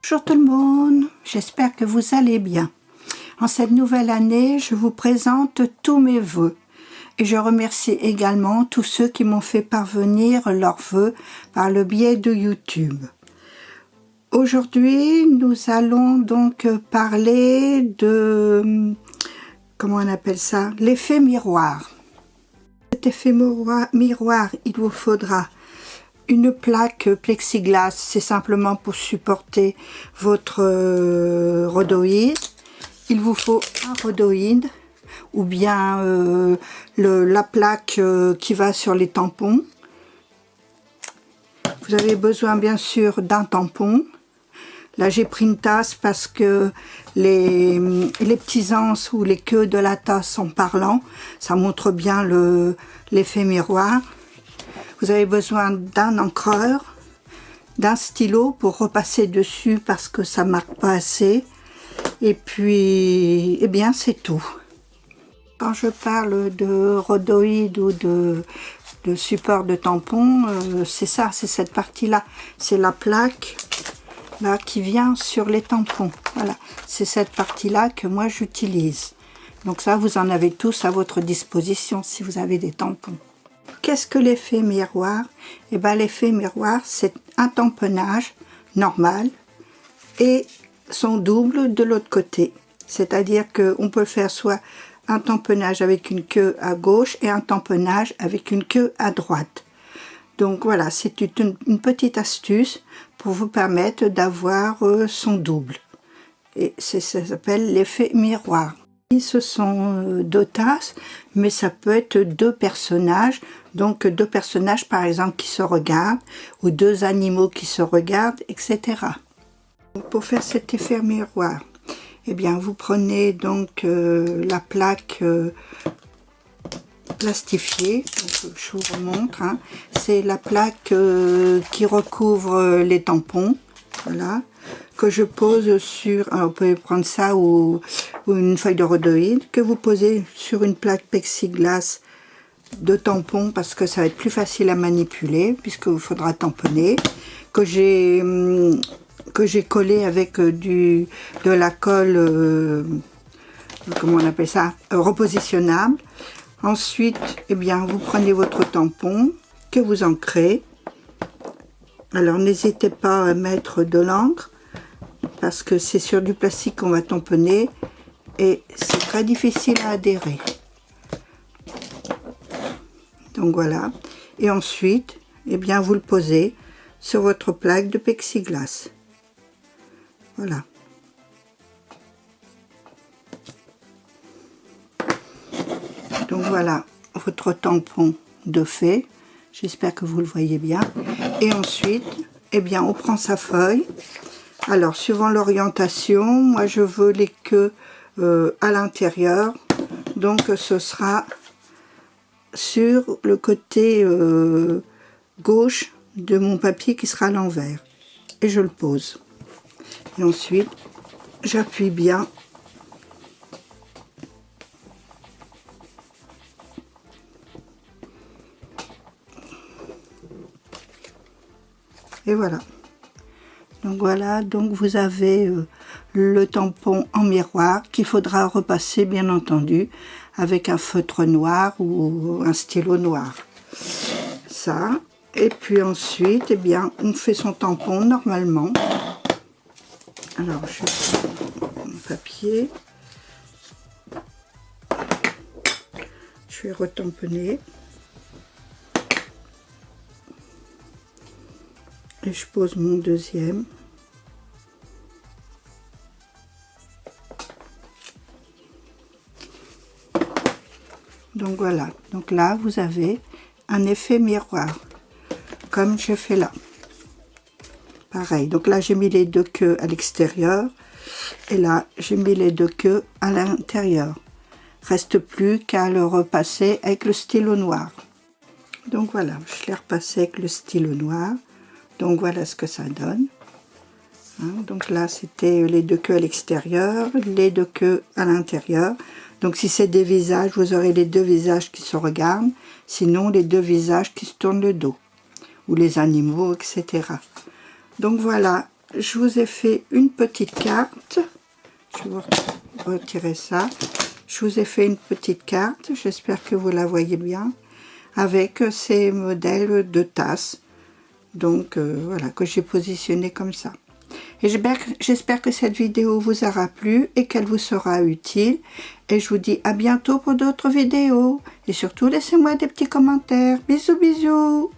Bonjour tout le monde, j'espère que vous allez bien. En cette nouvelle année, je vous présente tous mes vœux. Et je remercie également tous ceux qui m'ont fait parvenir leurs vœux par le biais de YouTube. Aujourd'hui, nous allons donc parler de, comment on appelle ça, l'effet miroir. Cet effet miroir, il vous faudra une plaque plexiglas, c'est simplement pour supporter votre rhodoïde. Il vous faut un rhodoïde ou bien la plaque qui va sur les tampons. Vous avez besoin bien sûr d'un tampon. Là j'ai pris une tasse parce que les petits anses ou les queues de la tasse sont parlants. Ça montre bien l'effet miroir. Vous avez besoin d'un encreur, d'un stylo pour repasser dessus parce que ça marque pas assez. Et puis, eh bien, c'est tout. Quand je parle de rhodoïde ou de support de tampon, c'est ça, c'est cette partie-là. C'est la plaque là qui vient sur les tampons. Voilà, c'est cette partie-là que moi j'utilise. Donc ça, vous en avez tous à votre disposition si vous avez des tampons. Qu'est-ce que l'effet miroir? Eh bien, l'effet miroir, c'est un tamponnage normal et son double de l'autre côté. C'est-à-dire qu'on peut faire soit un tamponnage avec une queue à gauche et un tamponnage avec une queue à droite. Donc voilà, c'est une petite astuce pour vous permettre d'avoir son double. Et ça s'appelle l'effet miroir. Ce sont deux tasses, mais ça peut être deux personnages. Donc deux personnages par exemple qui se regardent, ou deux animaux qui se regardent, etc. Pour faire cet effet miroir, eh bien vous prenez donc la plaque plastifiée, donc, je vous remontre, hein. C'est la plaque qui recouvre les tampons, voilà, que je pose sur, alors vous pouvez prendre ça ou une feuille de rhodoïde, que vous posez sur une plaque plexiglas de tampons parce que ça va être plus facile à manipuler puisque il faudra tamponner, que j'ai collé avec de la colle, comment on appelle ça, repositionnable. Ensuite, eh bien, vous prenez votre tampon que vous ancrez. Alors n'hésitez pas à mettre de l'encre parce que c'est sur du plastique qu'on va tamponner et c'est très difficile à adhérer. Donc voilà, et ensuite, eh bien, vous le posez sur votre plaque de plexiglas. Voilà. Donc voilà, votre tampon de fait. J'espère que vous le voyez bien. Et ensuite, eh bien, on prend sa feuille. Alors, suivant l'orientation, moi je veux les queues à l'intérieur. Donc ce sera sur le côté gauche de mon papier qui sera à l'envers. Et je le pose. Et ensuite, j'appuie bien. Et voilà. Donc voilà, donc vous avez le tampon en miroir qu'il faudra repasser bien entendu avec un feutre noir ou un stylo noir. Ça, et puis ensuite, eh bien, on fait son tampon normalement. Alors, je prends mon papier. Je vais retamponner. Et je pose mon deuxième. Donc voilà, donc là vous avez un effet miroir, comme je fais là. Pareil, donc là j'ai mis les deux queues à l'extérieur, et là j'ai mis les deux queues à l'intérieur. Reste plus qu'à le repasser avec le stylo noir. Donc voilà, je l'ai repassé avec le stylo noir. Donc voilà ce que ça donne. Hein, donc là c'était les deux queues à l'extérieur, les deux queues à l'intérieur. Donc si c'est des visages, vous aurez les deux visages qui se regardent, sinon les deux visages qui se tournent le dos, ou les animaux, etc. Donc voilà, je vous ai fait une petite carte. Je vais vous retirer ça. Je vous ai fait une petite carte, j'espère que vous la voyez bien, avec ces modèles de tasses. Donc voilà, que j'ai positionné comme ça. Et j'espère que cette vidéo vous aura plu et qu'elle vous sera utile. Et je vous dis à bientôt pour d'autres vidéos. Et surtout, laissez-moi des petits commentaires. Bisous, bisous!